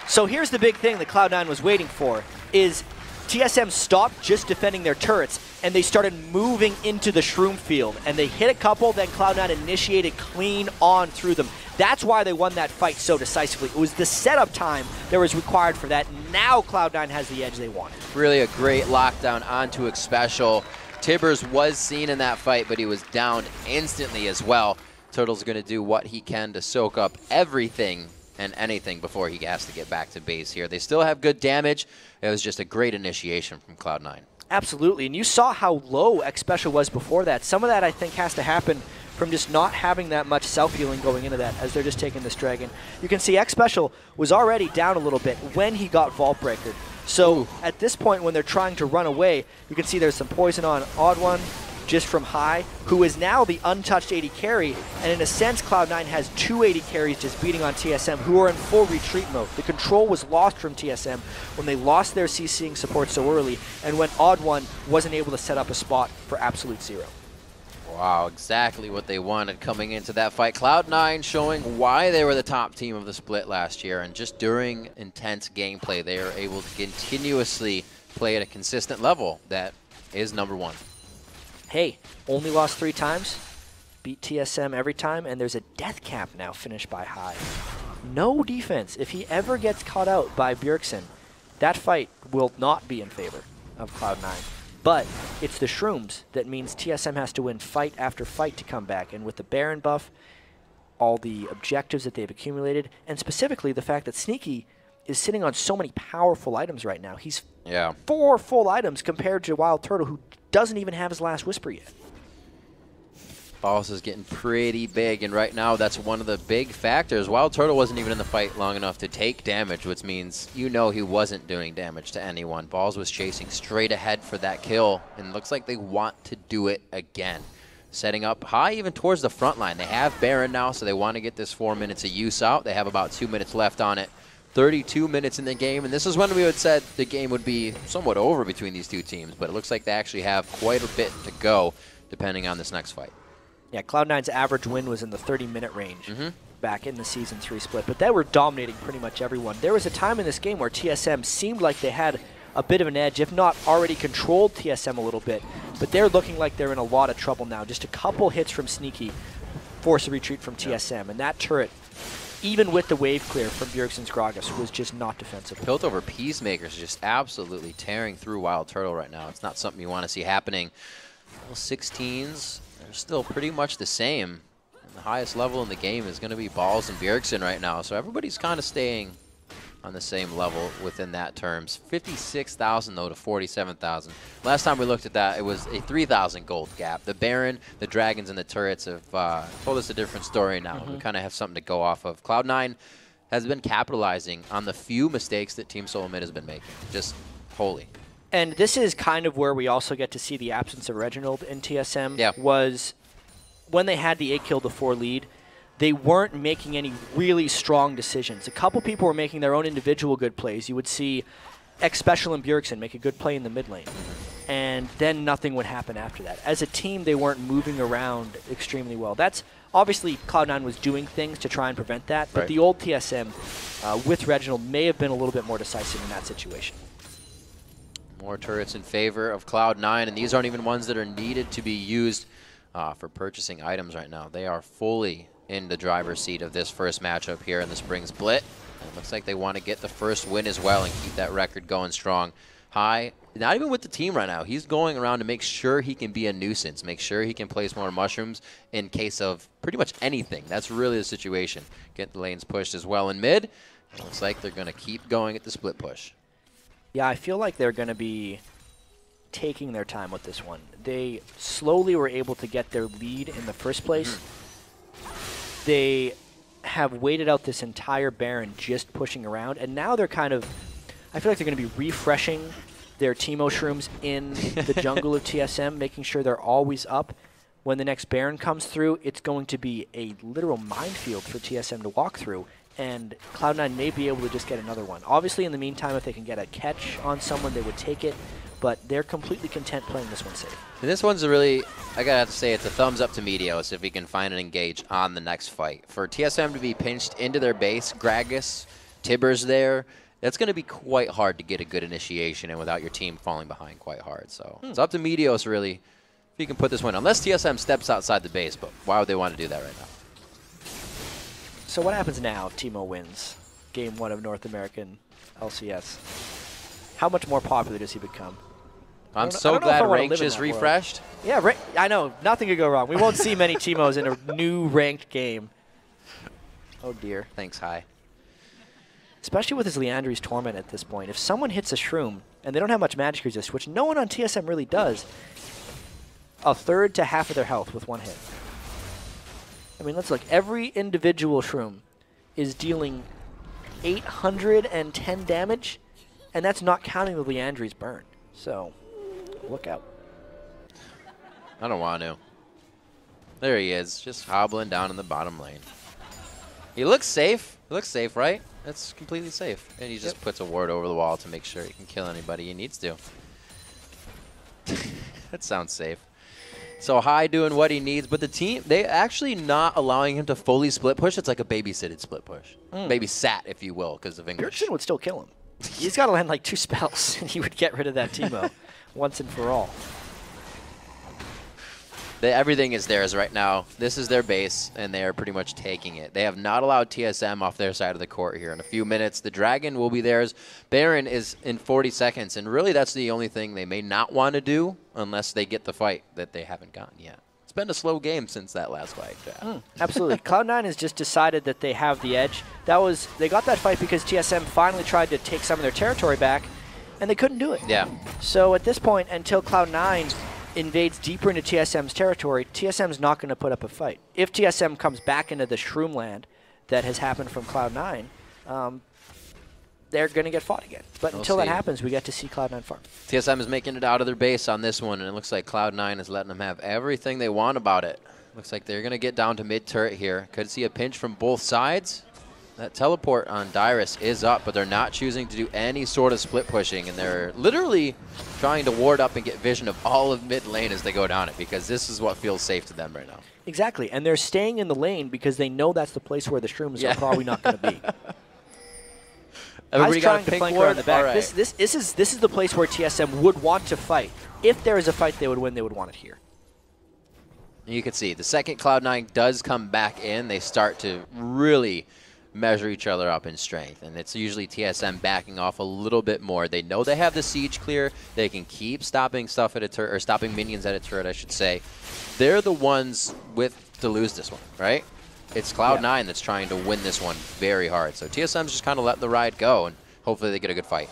So here's the big thing that Cloud9 was waiting for, is TSM stopped just defending their turrets, and they started moving into the shroom field. And they hit a couple, then Cloud9 initiated clean on through them. That's why they won that fight so decisively. It was the setup time that was required for that. Now Cloud9 has the edge they wanted. Really a great lockdown onto Xpecial. Tibbers was seen in that fight, but he was downed instantly as well. Turtle's going to do what he can to soak up everything and anything before he has to get back to base here. They still have good damage. It was just a great initiation from Cloud9. Absolutely, and you saw how low Xpecial was before that. Some of that, I think, has to happen from just not having that much self-healing going into that as they're just taking this Dragon. You can see Xpecial was already down a little bit when he got Vault Breaker. So at this point, when they're trying to run away, you can see there's some poison on TheOddOne, just from High, who is now the untouched AD carry, and in a sense, Cloud9 has 2 AD carries just beating on TSM, who are in full retreat mode. The control was lost from TSM when they lost their CCing support so early, and when TheOddOne wasn't able to set up a spot for Absolute Zero. Wow, exactly what they wanted coming into that fight. Cloud9 showing why they were the top team of the split last year, and just during intense gameplay, they are able to continuously play at a consistent level that is #1. Hey, only lost 3 times, beat TSM every time, and there's a death cap now finished by High. No defense. If he ever gets caught out by Bjergsen, that fight will not be in favor of Cloud9. But it's the shrooms that means TSM has to win fight after fight to come back, and with the Baron buff, all the objectives that they've accumulated, and specifically the fact that Sneaky is sitting on so many powerful items right now. He's 4 full items compared to WildTurtle, who doesn't even have his last Whisper yet. Balls is getting pretty big, and right now that's one of the big factors. WildTurtle wasn't even in the fight long enough to take damage, which means you know he wasn't doing damage to anyone. Balls was chasing straight ahead for that kill, and it looks like they want to do it again. setting up high even towards the front line. They have Baron now, so they want to get this 4 minutes of use out. They have about 2 minutes left on it. 32 minutes in the game, and this is when we would said the game would be somewhat over between these two teams, but it looks like they actually have quite a bit to go depending on this next fight. Yeah, Cloud9's average win was in the 30-minute range back in the Season 3 split, but they were dominating pretty much everyone. There was a time in this game where TSM seemed like they had a bit of an edge, if not already controlled TSM a little bit, but they're looking like they're in a lot of trouble now. Just a couple hits from Sneaky force a retreat from TSM, and that turret, even with the wave clear from Bjergsen's Gragas, was just not defensible. Piltover Peacemakers just absolutely tearing through WildTurtle right now. It's not something you want to see happening. Well, 16s, they're still pretty much the same. And the highest level in the game is going to be Balls and Bjergsen right now, so everybody's kind of staying on the same level within that terms. 56,000 though to 47,000. Last time we looked at that, it was a 3,000 gold gap. The Baron, the Dragons, and the turrets have told us a different story now. We kind of have something to go off of. Cloud9 has been capitalizing on the few mistakes that Team Solomid has been making. Just wholly. And this is kind of where we also get to see the absence of Reginald in TSM. Yeah. Was when they had the 8 kill to 4 lead, they weren't making any really strong decisions. A couple people were making their own individual good plays. You would see Xpecial and Bjergsen make a good play in the mid lane, and then nothing would happen after that. As a team, they weren't moving around extremely well. That's obviously Cloud9 was doing things to try and prevent that, but the old TSM with Reginald may have been a little bit more decisive in that situation. More turrets in favor of Cloud9, and these aren't even ones that are needed to be used for purchasing items right now. They are fully in the driver's seat of this first matchup here in the Spring Split. And it looks like they want to get the first win as well and keep that record going strong. High, not even with the team right now. He's going around to make sure he can be a nuisance, make sure he can place more mushrooms in case of pretty much anything. That's really the situation. Get the lanes pushed as well in mid. It looks like they're going to keep going at the split push. Yeah, I feel like they're going to be taking their time with this one. They slowly were able to get their lead in the first place. They have waited out this entire Baron just pushing around, and now they're kind of, I feel like they're going to be refreshing their Teemo shrooms in the jungle of TSM, making sure they're always up. When the next Baron comes through, it's going to be a literal minefield for TSM to walk through, and Cloud9 may be able to just get another one. Obviously, in the meantime, if they can get a catch on someone, they would take it, but they're completely content playing this one safe. And this one's a really, I gotta have to say, it's a thumbs up to Meteos if he can find and engage on the next fight. For TSM to be pinched into their base, Gragas, Tibbers there, that's going to be quite hard to get a good initiation and without your team falling behind quite hard. So it's up to Meteos, really, if he can put this one, unless TSM steps outside the base, but why would they want to do that right now? So what happens now if Teemo wins Game 1 of North American LCS? How much more popular does he become? I'm so glad ranked just refreshed. Yeah, I know. Nothing could go wrong. We won't see many Teemos in a new ranked game. Oh, dear. Thanks, High. Especially with his Leandri's Torment at this point. If someone hits a Shroom, and they don't have much magic resist, which no one on TSM really does, a third to half of their health with one hit. I mean, let's look. Every individual Shroom is dealing 810 damage, and that's not counting the Leandri's burn. So, look out. I don't want to. There he is, just hobbling down in the bottom lane. He looks safe. He looks safe, right? That's completely safe. And he just puts a ward over the wall to make sure he can kill anybody he needs to. That sounds safe. So High doing what he needs, but the team, they actually not allowing him to fully split push. It's like a babysitted split push. Babysat, if you will, because of English. Bjergsen would still kill him. He's got to land like 2 spells, and he would get rid of that Teemo once and for all. Everything is theirs right now. This is their base, and they are pretty much taking it. They have not allowed TSM off their side of the court here. In a few minutes, the Dragon will be theirs. Baron is in 40 seconds, and really that's the only thing they may not want to do unless they get the fight that they haven't gotten yet. It's been a slow game since that last fight. Absolutely. Cloud9 has just decided that they have the edge. They got that fight because TSM finally tried to take some of their territory back, and they couldn't do it. Yeah. So at this point, until Cloud9 invades deeper into TSM's territory, TSM's not going to put up a fight. If TSM comes back into the Shroom land that has happened from Cloud9, they're going to get fought again. But until that happens, we get to see Cloud9 farm. TSM is making it out of their base on this one, and it looks like Cloud9 is letting them have everything they want about it. Looks like they're going to get down to mid-turret here. Could see a pinch from both sides. That teleport on Dyrus is up, but they're not choosing to do any sort of split pushing, and they're literally trying to ward up and get vision of all of mid lane as they go down it, because this is what feels safe to them right now. Exactly, and they're staying in the lane because they know that's the place where the shrooms are probably not going to be. Everybody got a pink ward? The back. Right. This is the place where TSM would want to fight. If there is a fight they would win, they would want it here. You can see the second Cloud9 does come back in, they start to really measure each other up in strength, and it's usually TSM backing off a little bit more. They know they have the siege clear. They can keep stopping stuff at a turret, or stopping minions at a turret, I should say. They're the ones to lose this one, right? It's Cloud9 that's trying to win this one very hard. So TSM's just kind of letting the ride go, and hopefully they get a good fight.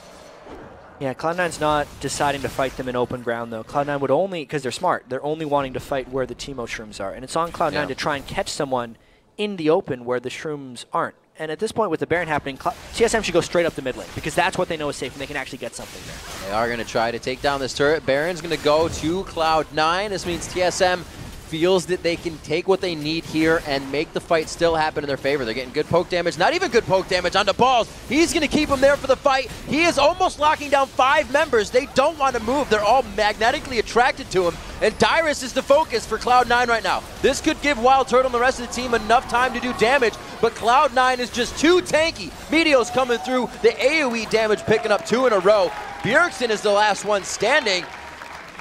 Yeah, Cloud9's not deciding to fight them in open ground, though. Cloud9 would only, because they're smart, they're only wanting to fight where the Teemo shrooms are. And it's on Cloud9 to try and catch someone in the open where the shrooms aren't. And at this point, with the Baron happening, TSM should go straight up the mid lane, because that's what they know is safe, and they can actually get something there. They are going to try to take down this turret. Baron's going to go to Cloud9. This means TSM feels that they can take what they need here and make the fight still happen in their favor. They're getting good poke damage, not even good poke damage onto Balls. He's going to keep them there for the fight. He is almost locking down 5 members. They don't want to move. They're all magnetically attracted to him, and Dyrus is the focus for Cloud9 right now. This could give WildTurtle and the rest of the team enough time to do damage, but Cloud9 is just too tanky. Meteos coming through, the AoE damage picking up 2 in a row. Bjergsen is the last one standing.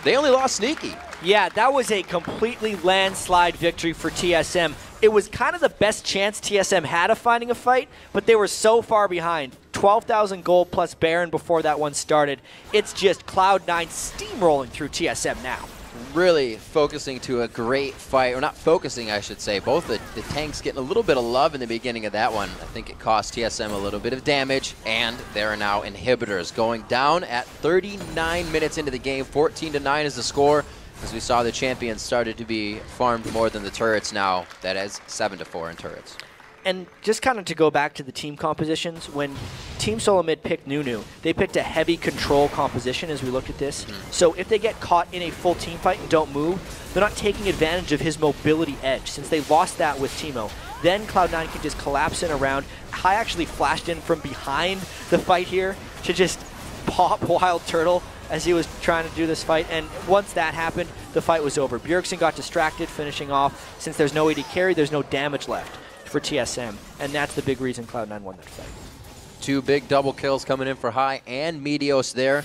They only lost Sneaky. Yeah, that was a completely landslide victory for TSM. It was kind of the best chance TSM had of finding a fight, but they were so far behind. 12,000 gold plus Baron before that one started. It's just Cloud9 steamrolling through TSM now. Really focusing to a great fight, or not focusing, I should say. Both the tanks getting a little bit of love in the beginning of that one. I think it cost TSM a little bit of damage, and there are now inhibitors going down at 39 minutes into the game. 14-9 is the score. As we saw, the champions started to be farmed more than the turrets now. That is 7-4 in turrets. And just kind of to go back to the team compositions, when Team Solomid picked Nunu, they picked a heavy control composition as we looked at this. So if they get caught in a full team fight and don't move, they're not taking advantage of his mobility edge, since they lost that with Teemo. Then Cloud9 can just collapse in around. Hai actually flashed in from behind the fight here to just pop WildTurtle as he was trying to do this fight, and once that happened, the fight was over. Bjergsen got distracted, finishing off. Since there's no AD carry, there's no damage left for TSM, and that's the big reason Cloud9 won that fight. 2 big double kills coming in for Hai and Meteos there,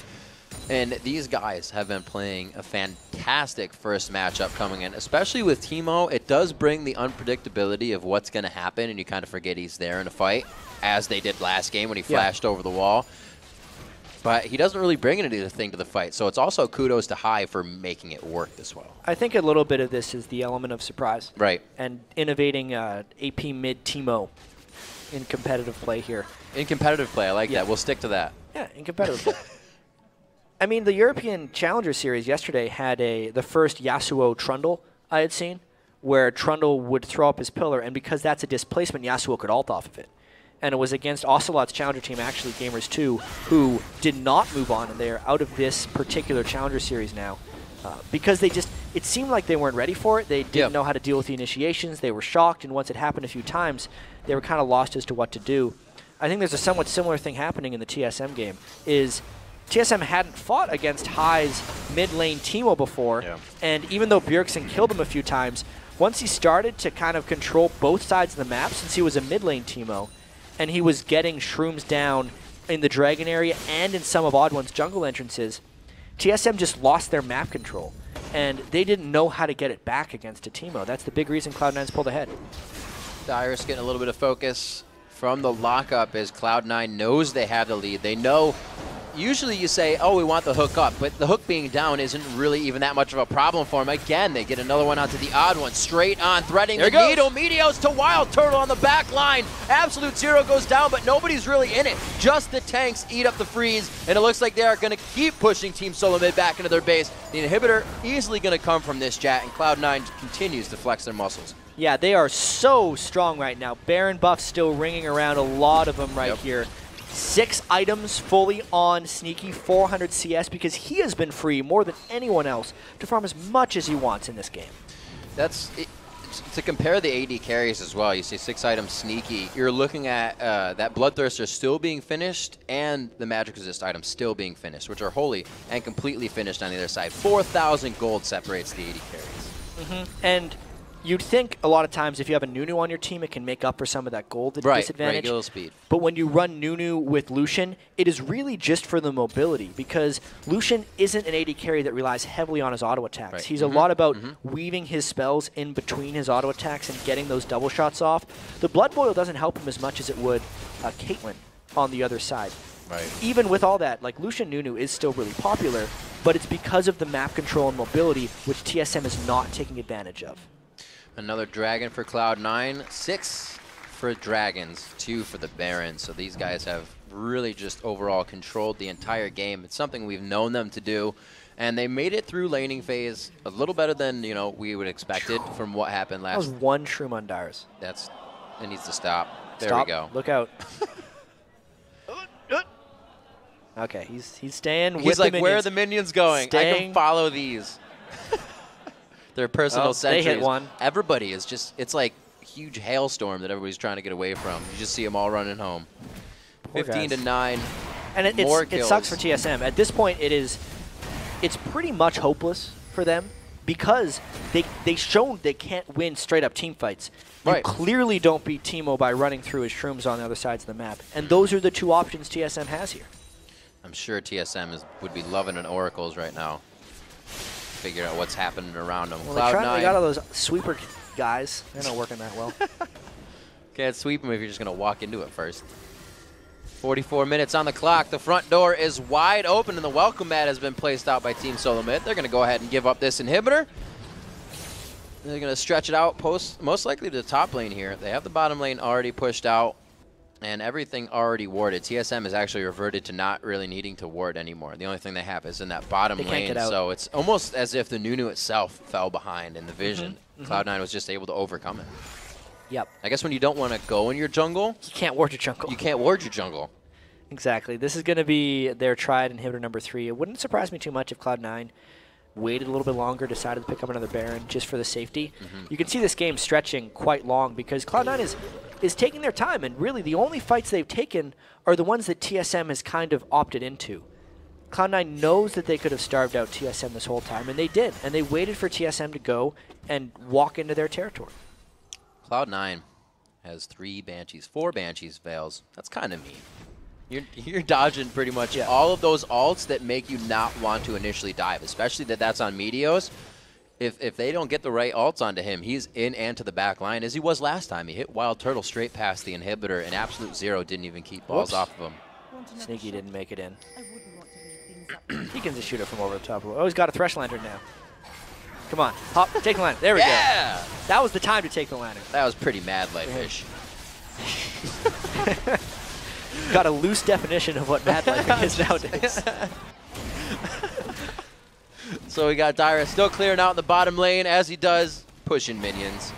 and these guys have been playing a fantastic first matchup coming in, especially with Teemo. It does bring the unpredictability of what's going to happen, and you kind of forget he's there in a fight, as they did last game when he flashed over the wall. But he doesn't really bring anything to the fight, so it's also kudos to Hai for making it work this well. I think a little bit of this is the element of surprise. Right. And innovating AP mid Teemo in competitive play here. In competitive play, I like that. We'll stick to that. Yeah, in competitive play. I mean, the European Challenger Series yesterday had the first Yasuo Trundle I had seen, where Trundle would throw up his pillar, and because that's a displacement, Yasuo could ult off of it. And it was against Ocelot's Challenger team, actually Gamers 2, who did not move on, and they are out of this particular Challenger Series now. Because it seemed like they weren't ready for it. They didn't know how to deal with the initiations. They were shocked, and once it happened a few times, they were kind of lost as to what to do. I think there's a somewhat similar thing happening in the TSM game, is TSM hadn't fought against Hai's mid lane Teemo before, and even though Bjergsen killed him a few times, once he started to kind of control both sides of the map, since he was a mid lane Teemo, and he was getting shrooms down in the Dragon area and in some of OddOne's jungle entrances, TSM just lost their map control, and they didn't know how to get it back against a Teemo. That's the big reason Cloud9's pulled ahead. Dyrus getting a little bit of focus from the lockup as Cloud9 knows they have the lead. They know, usually you say, oh, we want the hook up, but the hook being down isn't really even that much of a problem for them. Again, they get another one onto TheOddOne, straight on, threading the needle. Meteos to WildTurtle on the back line. Absolute Zero goes down, but nobody's really in it. Just the tanks eat up the freeze, and it looks like they are going to keep pushing Team Solomid back into their base. The inhibitor easily going to come from this, chat, and Cloud9 continues to flex their muscles. Yeah, they are so strong right now. Baron buff still ringing around a lot of them right here. 6 items fully on Sneaky, 400 CS, because he has been free more than anyone else to farm as much as he wants in this game. That's it. To compare the AD carries as well, you see 6 items Sneaky. You're looking at that Bloodthirster still being finished and the Magic Resist item still being finished, which are wholly and completely finished on the other side. 4,000 gold separates the AD carries. And you'd think a lot of times if you have a Nunu on your team, it can make up for some of that gold disadvantage. Right, Gil speed. But when you run Nunu with Lucian, it is really just for the mobility, because Lucian isn't an AD carry that relies heavily on his auto attacks. Right. He's a lot about weaving his spells in between his auto attacks and getting those double shots off. The Blood Boil doesn't help him as much as it would Caitlyn on the other side. Right. Even with all that, like, Lucian Nunu is still really popular, but it's because of the map control and mobility, which TSM is not taking advantage of. Another dragon for Cloud9, 6 for dragons, 2 for the Baron. So these guys have really just overall controlled the entire game. It's something we've known them to do, and they made it through laning phase a little better than we would expected from what happened last. That was one shroom on Dyrus. It needs to stop. There we go. Look out. Okay, he's staying with He's the like, minions. where are the minions going? I can follow these. Their personal sentries. They hit one. Everybody is just, it's like a huge hailstorm that everybody's trying to get away from. You just see them all running home. Poor 15 guys. to 9. And it sucks for TSM. At this point, it's pretty much hopeless for them, because they've shown they can't win straight up team fights. You clearly don't beat Teemo by running through his shrooms on the other sides of the map. And those are the 2 options TSM has here. I'm sure TSM would be loving an Oracles right now. Figure out what's happening around them. Well, Cloud9. they got all those sweeper guys. They're not working that well. Can't sweep them if you're just going to walk into it first. 44 minutes on the clock. The front door is wide open, and the welcome mat has been placed out by Team Solomid. They're going to go ahead and give up this inhibitor. They're going to stretch it out most likely to the top lane here. They have the bottom lane already pushed out and everything already warded. TSM has actually reverted to not really needing to ward anymore. The only thing they have is in that bottom lane, so it's almost as if the Nunu itself fell behind in the vision. Cloud9 was just able to overcome it. Yep. I guess when you don't want to go in your jungle, you can't ward your jungle. You can't ward your jungle. Exactly. This is going to be their tried inhibitor number 3. It wouldn't surprise me too much if Cloud9 waited a little bit longer, decided to pick up another Baron just for the safety. You can see this game stretching quite long because Cloud9 is taking their time, and really the only fights they've taken are the ones that TSM has kind of opted into. Cloud9 knows that they could have starved out TSM this whole time, and they did. And they waited for TSM to go and walk into their territory. Cloud9 has 3 Banshees, 4 Banshees Veils. That's kind of mean. You're dodging pretty much all of those ults that make you not want to initially dive, especially that's on Meteos. If they don't get the right ults onto him, he's in and to the back line, as he was last time. He hit WildTurtle straight past the inhibitor, and Absolute Zero didn't even keep balls off of him. Sneaky didn't make it in. He can just shoot it from over the top. Oh, he's got a Thresh Lantern now. Come on, hop, take the lantern. There we go. That was the time to take the lantern. That was pretty mad life-ish. Got a loose definition of what mad life is nowadays. So we got Dyrus still clearing out in the bottom lane, as he does, pushing minions.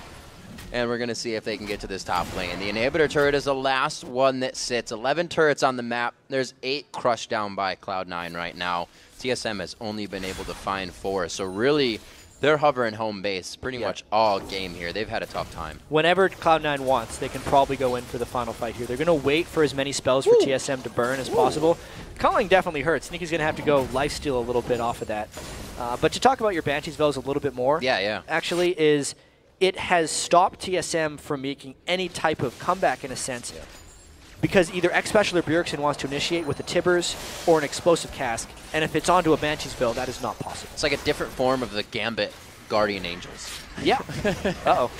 And we're going to see if they can get to this top lane. The inhibitor turret is the last one that sits. 11 turrets on the map. There's 8 crushed down by Cloud9 right now. TSM has only been able to find 4. So really, they're hovering home base pretty much all game here. They've had a tough time. Whenever Cloud9 wants, they can probably go in for the final fight here. They're going to wait for as many spells for TSM to burn as possible. Culling definitely hurts. Sneaky's going to have to go lifesteal a little bit off of that. But to talk about your Banshees Veils a little bit more, actually, is it has stopped TSM from making any type of comeback in a sense. Because either Xpecial or Bjergsen wants to initiate with a Tibbers or an Explosive Cask, and if it's onto a Banshees Veil, that is not possible. It's like a different form of the Gambit Guardian Angels. Yeah. Uh-oh.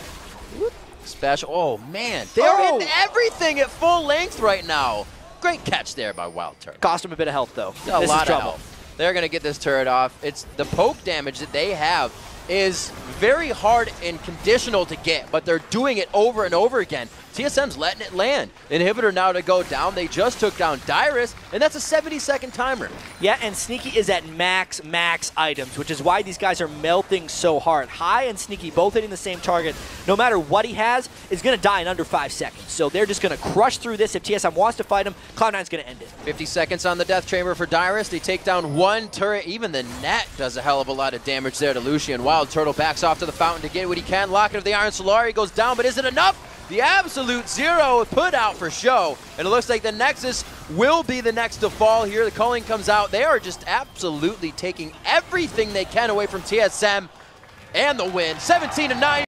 Special. Oh, man. They're hitting everything at full length right now. Great catch there by WildTurtle. Cost him a bit of health, though. A lot of health. They're going to get this turret off. It's the poke damage that they have is very hard and conditional to get, but they're doing it over and over again. TSM's letting it land. Inhibitor now to go down. They just took down Dyrus, and that's a 70-second timer. Yeah, and Sneaky is at max items, which is why these guys are melting so hard. High and Sneaky both hitting the same target. No matter what he has, is going to die in under 5 seconds. So they're just going to crush through this. If TSM wants to fight him, Cloud9's going to end it. 50 seconds on the Death Chamber for Dyrus. They take down one turret. Even the net does a hell of a lot of damage there to Lucian. WildTurtle backs off to the fountain to get what he can. Locket of the Iron Solari goes down, but is it enough? The absolute zero put out for show. And it looks like the Nexus will be the next to fall here. The culling comes out. They are just absolutely taking everything they can away from TSM. And the win, 17-9.